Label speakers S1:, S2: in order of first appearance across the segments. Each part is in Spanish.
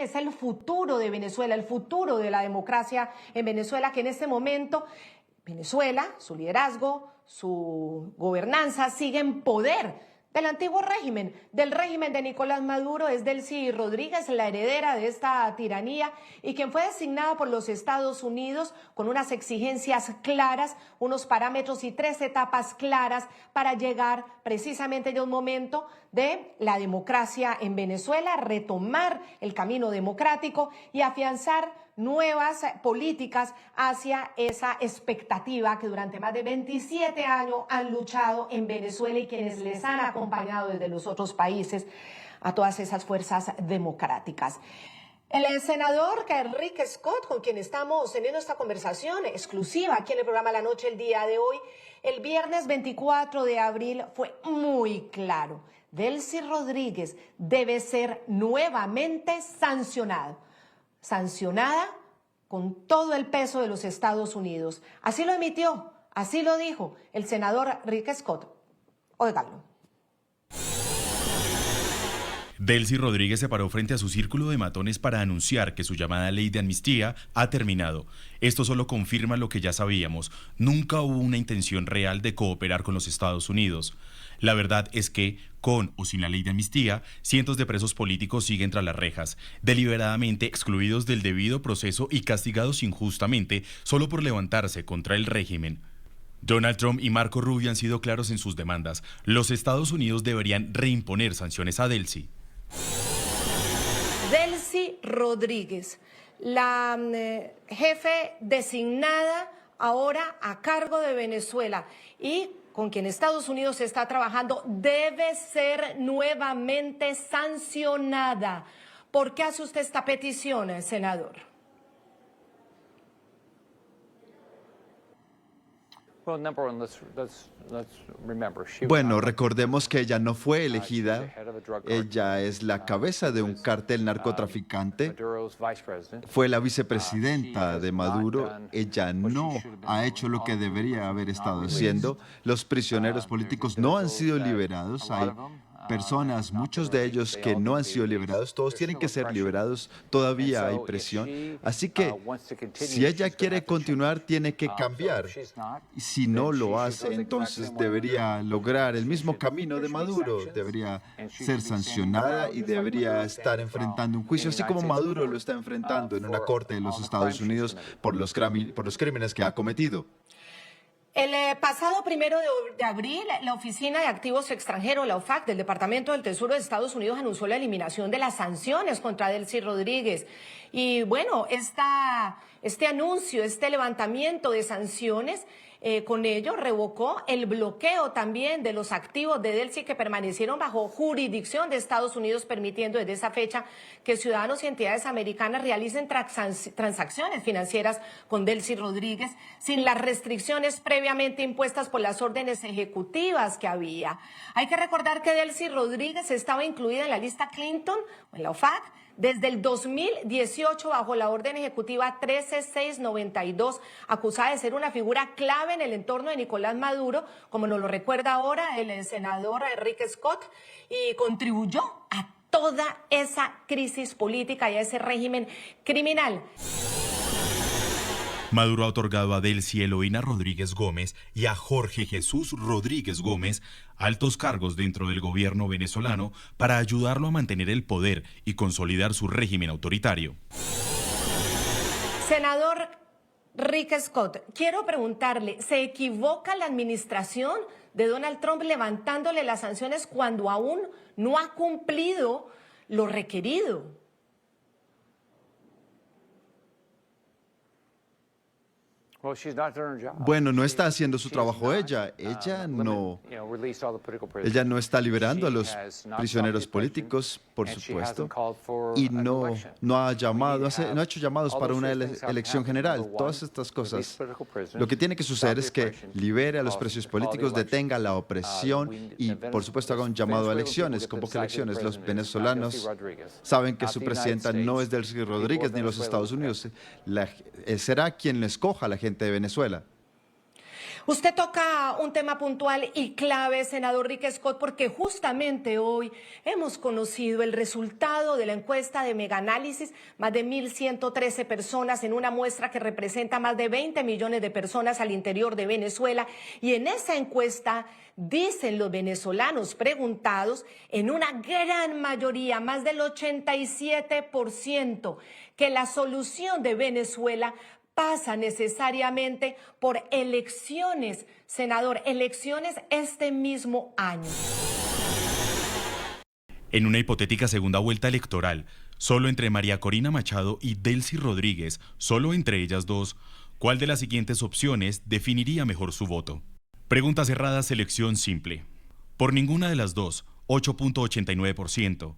S1: Es el futuro de Venezuela, el futuro de la democracia en Venezuela, que en este momento Venezuela, su liderazgo, su gobernanza sigue en poder del antiguo régimen, del régimen de Nicolás Maduro. Es Delcy Rodríguez, la heredera de esta tiranía y quien fue designada por los Estados Unidos con unas exigencias claras, unos parámetros y 3 etapas claras para llegar precisamente de un momento de la democracia en Venezuela, retomar el camino democrático y afianzar nuevas políticas hacia esa expectativa que durante más de 27 años han luchado en Venezuela y quienes les han acompañado desde los otros países a todas esas fuerzas democráticas. El senador Rick Scott, con quien estamos teniendo esta conversación exclusiva aquí en el programa La Noche el día de hoy, el viernes 24 de abril fue muy claro. Delcy Rodríguez debe ser nuevamente sancionada con todo el peso de los Estados Unidos. Así lo emitió, así lo dijo el senador Rick Scott. Óiganlo.
S2: Delcy Rodríguez se paró frente a su círculo de matones para anunciar que su llamada ley de amnistía ha terminado. Esto solo confirma lo que ya sabíamos. Nunca hubo una intención real de cooperar con los Estados Unidos. La verdad es que, con o sin la ley de amnistía, cientos de presos políticos siguen tras las rejas, deliberadamente excluidos del debido proceso y castigados injustamente solo por levantarse contra el régimen. Donald Trump y Marco Rubio han sido claros en sus demandas. Los Estados Unidos deberían reimponer sanciones a Delcy.
S1: Delcy Rodríguez, la jefe designada ahora a cargo de Venezuela y con quien Estados Unidos está trabajando, debe ser nuevamente sancionada. ¿Por qué hace usted esta petición, senador?
S3: Bueno, recordemos que ella no fue elegida, ella es la cabeza de un cártel narcotraficante, fue la vicepresidenta de Maduro, ella no ha hecho lo que debería haber estado haciendo, los prisioneros políticos no han sido liberados, hay personas, muchos de ellos que no han sido liberados, todos tienen que ser liberados, todavía hay presión. Así que si ella quiere continuar, tiene que cambiar. Y si no lo hace, entonces debería lograr el mismo camino de Maduro, debería ser sancionada y debería estar enfrentando un juicio, así como Maduro lo está enfrentando en una corte de los Estados Unidos por los crímenes que ha cometido.
S1: El pasado 1 de abril, la Oficina de Activos Extranjeros, la OFAC, del Departamento del Tesoro de Estados Unidos anunció la eliminación de las sanciones contra Delcy Rodríguez. Y bueno, este anuncio, este levantamiento de sanciones, con ello revocó el bloqueo también de los activos de Delcy que permanecieron bajo jurisdicción de Estados Unidos, permitiendo desde esa fecha que ciudadanos y entidades americanas realicen transacciones financieras con Delcy Rodríguez sin las restricciones previamente impuestas por las órdenes ejecutivas que había. Hay que recordar que Delcy Rodríguez estaba incluida en la lista Clinton, o en la OFAC, desde el 2018 bajo la orden ejecutiva 13692, acusada de ser una figura clave en el entorno de Nicolás Maduro, como nos lo recuerda ahora el senador Rick Scott, y contribuyó a toda esa crisis política y a ese régimen criminal.
S2: Maduro ha otorgado a Delcy Eloína Rodríguez Gómez y a Jorge Jesús Rodríguez Gómez altos cargos dentro del gobierno venezolano para ayudarlo a mantener el poder y consolidar su régimen autoritario.
S1: Senador Rick Scott, quiero preguntarle, ¿se equivoca la administración de Donald Trump levantándole las sanciones cuando aún no ha cumplido lo requerido?
S3: Bueno, no está haciendo su trabajo ella no está liberando a los prisioneros políticos, por supuesto, y no ha hecho llamados para una elección general, todas estas cosas. Lo que tiene que suceder es que libere a los presos políticos, detenga la opresión y, por supuesto, haga un llamado a elecciones, convoque elecciones. Los venezolanos saben que su presidenta no es Delcy Rodríguez ni los Estados Unidos. Será quien escoja a la gente de Venezuela.
S1: Usted toca un tema puntual y clave, senador Rick Scott, porque justamente hoy hemos conocido el resultado de la encuesta de Megaanálisis, más de 1.113 personas en una muestra que representa más de 20 millones de personas al interior de Venezuela. Y en esa encuesta dicen los venezolanos preguntados, en una gran mayoría, más del 87%, que la solución de Venezuela pasa necesariamente por elecciones, senador, elecciones este mismo año.
S2: En una hipotética segunda vuelta electoral, solo entre María Corina Machado y Delcy Rodríguez, solo entre ellas dos, ¿cuál de las siguientes opciones definiría mejor su voto? Pregunta cerrada, selección simple. Por ninguna de las dos, 8.89%.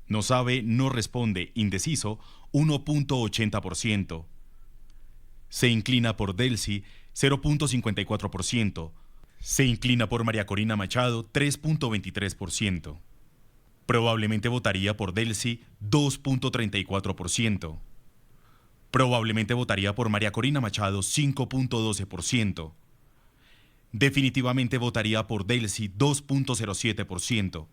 S2: No sabe, no responde, indeciso, 1.80%. Se inclina por Delcy, 0.54%. Se inclina por María Corina Machado, 3.23%. Probablemente votaría por Delcy, 2.34%. Probablemente votaría por María Corina Machado, 5.12%. Definitivamente votaría por Delcy, 2.07%.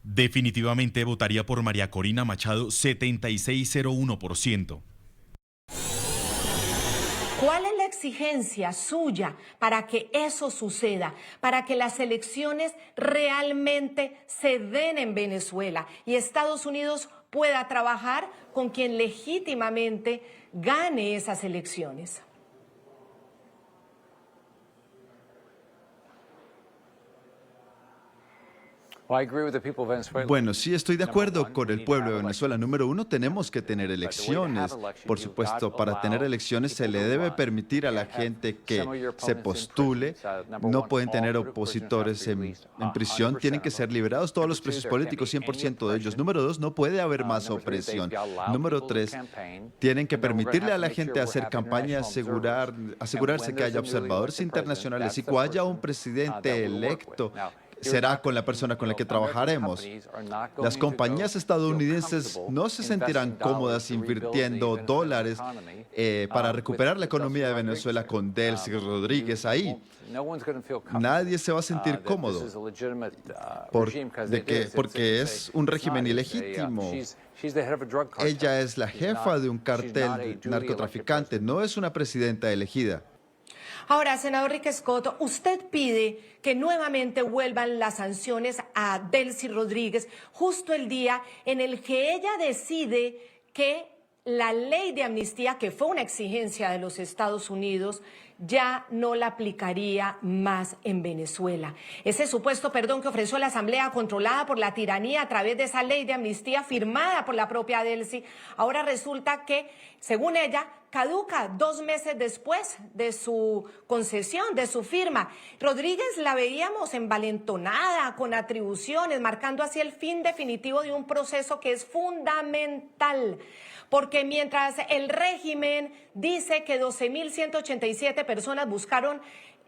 S2: Definitivamente votaría por María Corina Machado, 76.01%.
S1: ¿Cuál es la exigencia suya para que eso suceda, para que las elecciones realmente se den en Venezuela y Estados Unidos pueda trabajar con quien legítimamente gane esas elecciones?
S3: Bueno, sí, estoy de acuerdo con el pueblo de Venezuela. Número uno, tenemos que tener elecciones. Por supuesto, para tener elecciones se le debe permitir a la gente que se postule. No pueden tener opositores en prisión, tienen que ser liberados todos los presos políticos, 100% de ellos. Número dos, no puede haber más opresión. Número tres, tienen que permitirle a la gente hacer campaña, asegurarse que haya observadores internacionales y que haya un presidente electo. Será con la persona con la que trabajaremos. Las compañías estadounidenses no se sentirán cómodas invirtiendo dólares para recuperar la economía de Venezuela con Delcy Rodríguez ahí. Nadie se va a sentir cómodo porque es un régimen ilegítimo. Ella es la jefa de un cartel narcotraficante, no es una presidenta elegida.
S1: Ahora, senador Rick Scott, usted pide que nuevamente vuelvan las sanciones a Delcy Rodríguez justo el día en el que ella decide que la ley de amnistía, que fue una exigencia de los Estados Unidos, ya no la aplicaría más en Venezuela. Ese supuesto perdón que ofreció la Asamblea controlada por la tiranía a través de esa ley de amnistía firmada por la propia Delcy, ahora resulta que, según ella, caduca 2 meses después de su concesión, de su firma. Rodríguez la veíamos envalentonada, con atribuciones, marcando así el fin definitivo de un proceso que es fundamental. Porque mientras el régimen dice que 12.187 personas buscaron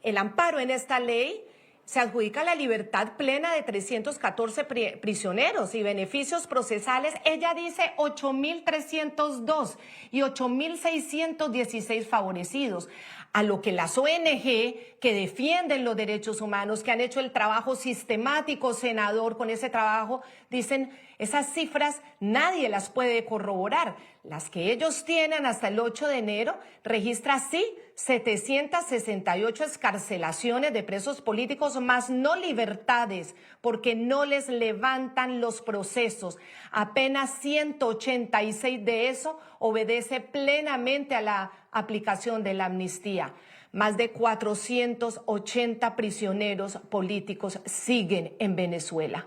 S1: el amparo en esta ley, se adjudica la libertad plena de 314 prisioneros y beneficios procesales. Ella dice 8.302 y 8.616 favorecidos. A lo que las ONG que defienden los derechos humanos, que han hecho el trabajo sistemático, senador, con ese trabajo, dicen esas cifras nadie las puede corroborar. Las que ellos tienen hasta el 8 de enero registra sí 768 excarcelaciones de presos políticos, más no libertades, porque no les levantan los procesos. Apenas 186 de eso obedece plenamente a la aplicación de la amnistía. Más de 480 prisioneros políticos siguen en Venezuela.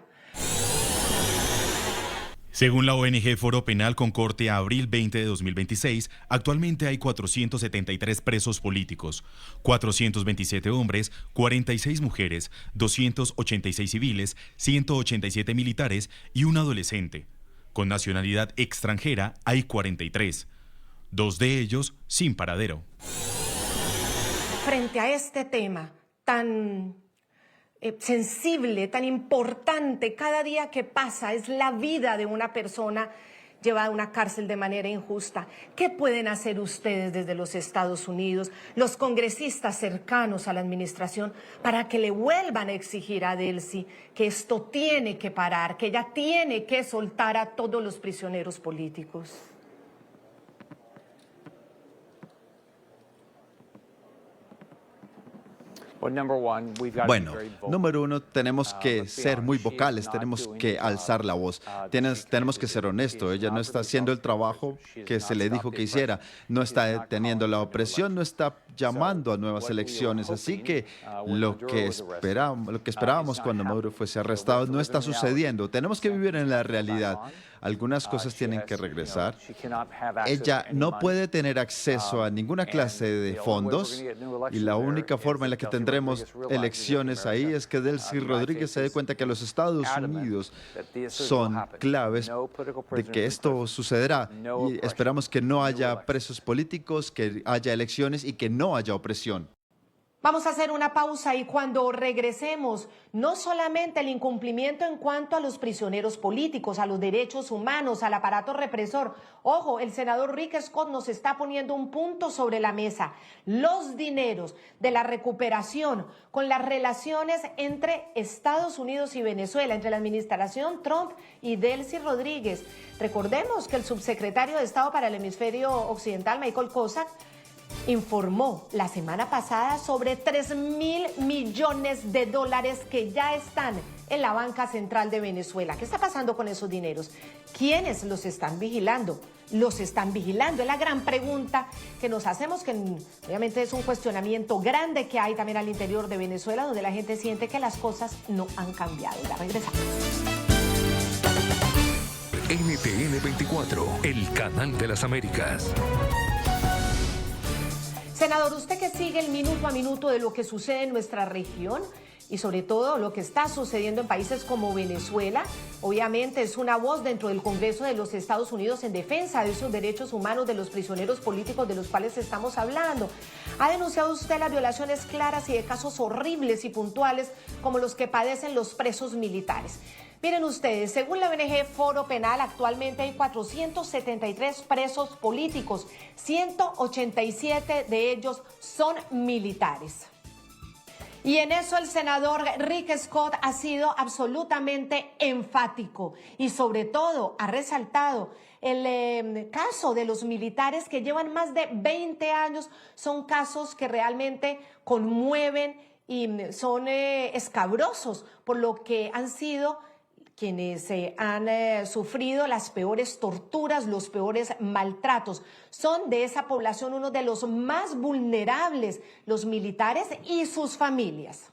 S2: Según la ONG Foro Penal con corte a abril 20 de 2026, actualmente hay 473 presos políticos, 427 hombres, 46 mujeres, 286 civiles, 187 militares y un adolescente. Con nacionalidad extranjera hay 43, 2 de ellos sin paradero.
S1: Frente a este tema tan sensible, tan importante, cada día que pasa es la vida de una persona llevada a una cárcel de manera injusta. ¿Qué pueden hacer ustedes desde los Estados Unidos, los congresistas cercanos a la administración, para que le vuelvan a exigir a Delcy que esto tiene que parar, que ella tiene que soltar a todos los prisioneros políticos?
S3: Bueno, número uno, tenemos que ser muy vocales, tenemos que alzar la voz, tenemos que ser honestos. Ella no está haciendo el trabajo que se le dijo que hiciera, no está deteniendo la opresión, no está llamando a nuevas elecciones. Así que lo que esperábamos cuando Maduro fuese arrestado no está sucediendo. Tenemos que vivir en la realidad. Algunas cosas tienen que regresar. Ella no puede tener acceso a ninguna clase de fondos y la única forma en la que tendremos elecciones ahí es que Delcy Rodríguez se dé cuenta que los Estados Unidos son claves de que esto sucederá. Y esperamos que no haya presos políticos, que haya elecciones y que no haya opresión.
S1: Vamos a hacer una pausa y cuando regresemos, no solamente el incumplimiento en cuanto a los prisioneros políticos, a los derechos humanos, al aparato represor. Ojo, el senador Rick Scott nos está poniendo un punto sobre la mesa. Los dineros de la recuperación con las relaciones entre Estados Unidos y Venezuela, entre la administración Trump y Delcy Rodríguez. Recordemos que el subsecretario de Estado para el Hemisferio Occidental, Michael Cossack, informó la semana pasada sobre 3.000 millones de dólares que ya están en la banca central de Venezuela. ¿Qué está pasando con esos dineros? ¿Quiénes los están vigilando? ¿Los están vigilando? Es la gran pregunta que nos hacemos, que obviamente es un cuestionamiento grande que hay también al interior de Venezuela, donde la gente siente que las cosas no han cambiado. Ya regresamos.
S4: NTN 24, el canal de las Américas.
S1: Senador, usted que sigue el minuto a minuto de lo que sucede en nuestra región y sobre todo lo que está sucediendo en países como Venezuela, obviamente es una voz dentro del Congreso de los Estados Unidos en defensa de esos derechos humanos de los prisioneros políticos de los cuales estamos hablando. Ha denunciado usted las violaciones claras y de casos horribles y puntuales como los que padecen los presos militares. Miren ustedes, según la ONG Foro Penal, actualmente hay 473 presos políticos, 187 de ellos son militares. Y en eso el senador Rick Scott ha sido absolutamente enfático y sobre todo ha resaltado el caso de los militares que llevan más de 20 años. Son casos que realmente conmueven y son escabrosos por lo que han sido quienes han sufrido las peores torturas, los peores maltratos. Son de esa población uno de los más vulnerables, los militares y sus familias.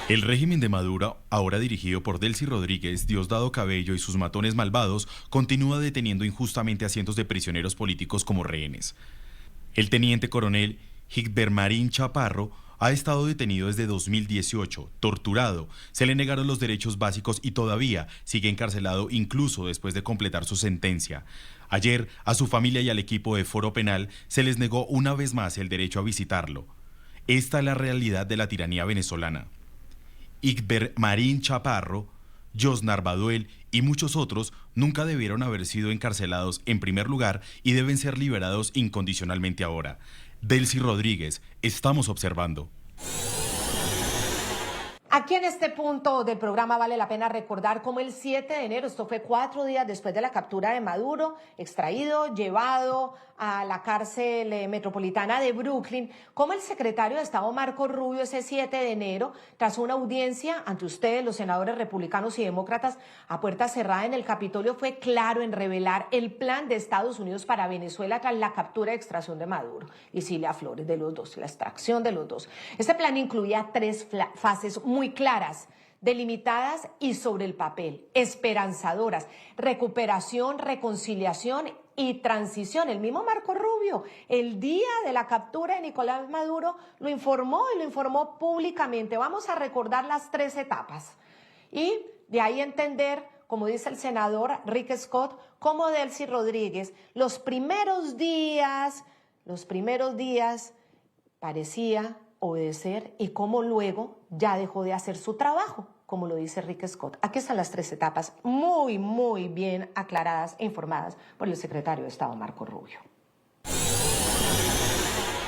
S2: El régimen de Maduro, ahora dirigido por Delcy Rodríguez, Diosdado Cabello y sus matones malvados, continúa deteniendo injustamente a cientos de prisioneros políticos como rehenes. El teniente coronel Higbermarín Chaparro ha estado detenido desde 2018, torturado, se le negaron los derechos básicos y todavía sigue encarcelado incluso después de completar su sentencia. Ayer, a su familia y al equipo de Foro Penal se les negó una vez más el derecho a visitarlo. Esta es la realidad de la tiranía venezolana. Higbermarín Chaparro, Josnar Baduel y muchos otros nunca debieron haber sido encarcelados en primer lugar y deben ser liberados incondicionalmente ahora. Delcy Rodríguez, estamos observando.
S1: Aquí en este punto del programa vale la pena recordar cómo el 7 de enero, esto fue 4 días después de la captura de Maduro, extraído, llevado a la cárcel metropolitana de Brooklyn, cómo el secretario de Estado Marco Rubio ese 7 de enero, tras una audiencia ante ustedes, los senadores republicanos y demócratas, a puerta cerrada en el Capitolio, fue claro en revelar el plan de Estados Unidos para Venezuela tras la captura y extracción de Maduro y Cilia Flores, de los dos, la extracción de los dos. Este plan incluía 3 fases muy claras, delimitadas y sobre el papel, esperanzadoras: recuperación, reconciliación y transición. El mismo Marco Rubio, el día de la captura de Nicolás Maduro, lo informó y lo informó públicamente. Vamos a recordar las 3 etapas y de ahí entender, como dice el senador Rick Scott, cómo Delcy Rodríguez los primeros días parecía obedecer y cómo luego ya dejó de hacer su trabajo como lo dice Rick Scott. Aquí están las 3 etapas muy, muy bien aclaradas e informadas por el secretario de Estado, Marco Rubio.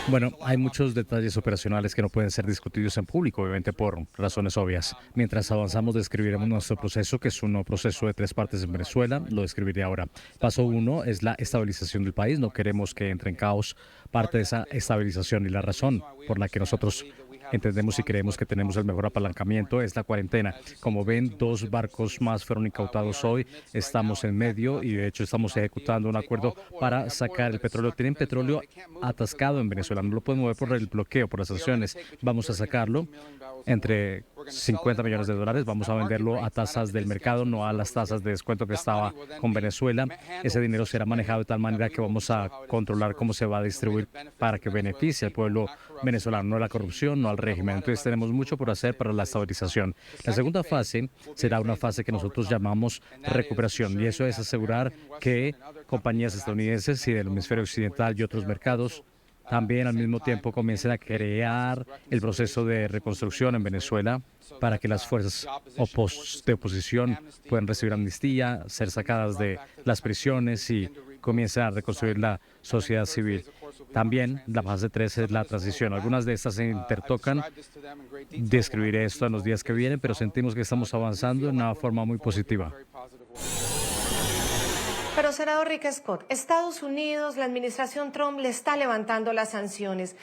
S5: Bueno, hay muchos detalles operacionales que no pueden ser discutidos en público, obviamente por razones obvias. Mientras avanzamos, describiremos nuestro proceso, que es un proceso de 3 partes en Venezuela. Lo describiré ahora. Paso 1 es la estabilización del país. No queremos que entre en caos parte de esa estabilización, y la razón por la que nosotros entendemos y creemos que tenemos el mejor apalancamiento es la cuarentena. Como ven, 2 barcos más fueron incautados hoy. Estamos en medio y de hecho estamos ejecutando un acuerdo para sacar el petróleo. Tienen petróleo atascado en Venezuela. No lo pueden mover por el bloqueo, por las sanciones. Vamos a sacarlo entre $50 millones. Vamos a venderlo a tasas del mercado, no a las tasas de descuento que estaba con Venezuela. Ese dinero será manejado de tal manera que vamos a controlar cómo se va a distribuir para que beneficie al pueblo venezolano, no a la corrupción, no al régimen. Entonces tenemos mucho por hacer para la estabilización. La segunda fase será una fase que nosotros llamamos recuperación, y eso es asegurar que compañías estadounidenses y del hemisferio occidental y otros mercados también al mismo tiempo comiencen a crear el proceso de reconstrucción en Venezuela para que las fuerzas de oposición puedan recibir amnistía, ser sacadas de las prisiones y comiencen a reconstruir la sociedad civil. También la fase 3 es la transición. Algunas de estas se intertocan. Describiré esto en los días que vienen, pero sentimos que estamos avanzando de una forma muy positiva.
S1: Pero, senador Rick Scott, Estados Unidos, la administración Trump le está levantando las sanciones.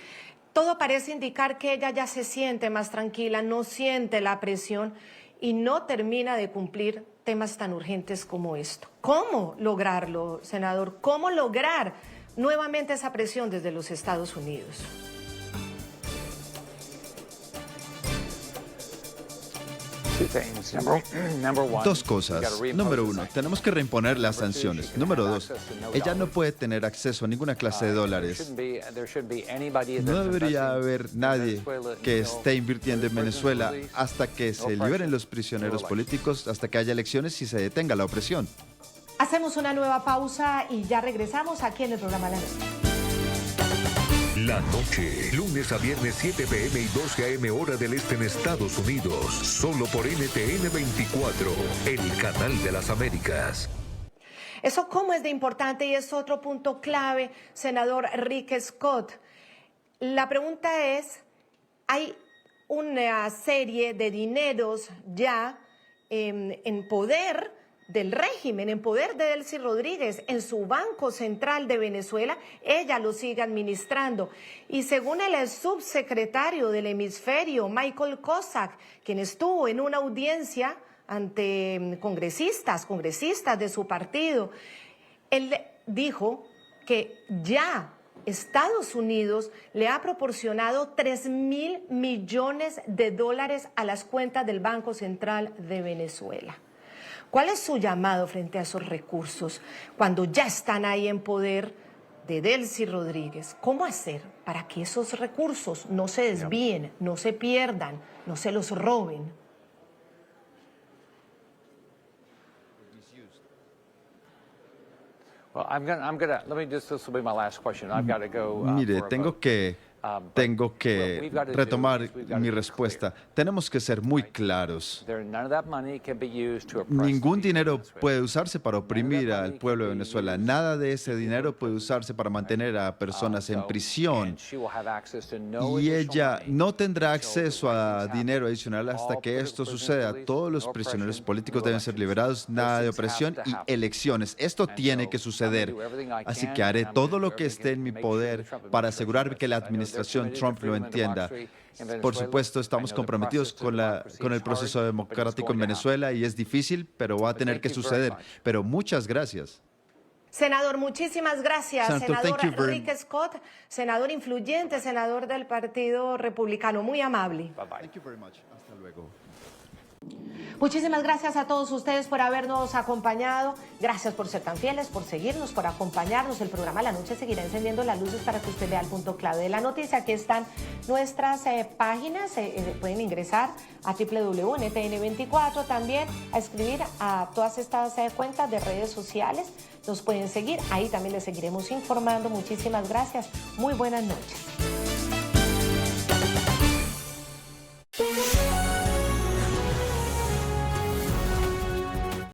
S1: Todo parece indicar que ella ya se siente más tranquila, no siente la presión y no termina de cumplir temas tan urgentes como esto. ¿Cómo lograrlo, senador? ¿Cómo lograr nuevamente esa presión desde los Estados Unidos?
S3: Dos cosas. Número 1, tenemos que reimponer las sanciones. Número 2, ella no puede tener acceso a ninguna clase de dólares. No debería haber nadie que esté invirtiendo en Venezuela hasta que se liberen los prisioneros políticos, hasta que haya elecciones y se detenga la opresión.
S1: Hacemos una nueva pausa y ya regresamos aquí en el programa La Noche.
S4: La noche, lunes a viernes 7 p.m. y 12 a.m. hora del este en Estados Unidos. Solo por NTN 24, el canal de las Américas.
S1: Eso cómo es de importante y es otro punto clave, senador Rick Scott. La pregunta es, hay una serie de dineros ya en poder del régimen, en poder de Delcy Rodríguez, en su Banco Central de Venezuela. Ella lo sigue administrando. Y según el subsecretario del hemisferio, Michael Cossack, quien estuvo en una audiencia ante congresistas de su partido, él dijo que ya Estados Unidos le ha proporcionado $3.000 millones a las cuentas del Banco Central de Venezuela. ¿Cuál es su llamado frente a esos recursos cuando ya están ahí en poder de Delcy Rodríguez? ¿Cómo hacer para que esos recursos no se desvíen, no se pierdan, no se los roben?
S3: Mire, tengo que retomar mi respuesta. Tenemos que ser muy claros. Ningún dinero puede usarse para oprimir al pueblo de Venezuela. Nada de ese dinero puede usarse para mantener a personas en prisión. Y ella no tendrá acceso a dinero adicional hasta que esto suceda. Todos los prisioneros políticos deben ser liberados, nada de opresión y elecciones. Esto tiene que suceder. Así que haré todo lo que esté en mi poder para asegurar que la administración Trump lo entienda. Por supuesto, estamos comprometidos con el proceso democrático en Venezuela y es difícil, pero va a tener que suceder. Pero muchas gracias.
S1: Senador, muchísimas gracias.
S3: Senator,
S1: senador Rick Scott, senador influyente, senador del Partido Republicano. Muy amable.
S3: Thank you very much. Hasta luego.
S1: Muchísimas gracias a todos ustedes por habernos acompañado. Gracias por ser tan fieles, por seguirnos, por acompañarnos. El programa La Noche seguirá encendiendo las luces para que usted vea el punto clave de la noticia. Aquí están nuestras páginas. Pueden ingresar a www.ntn24. También a escribir a todas estas cuentas de redes sociales. Nos pueden seguir. Ahí también les seguiremos informando. Muchísimas gracias. Muy buenas noches.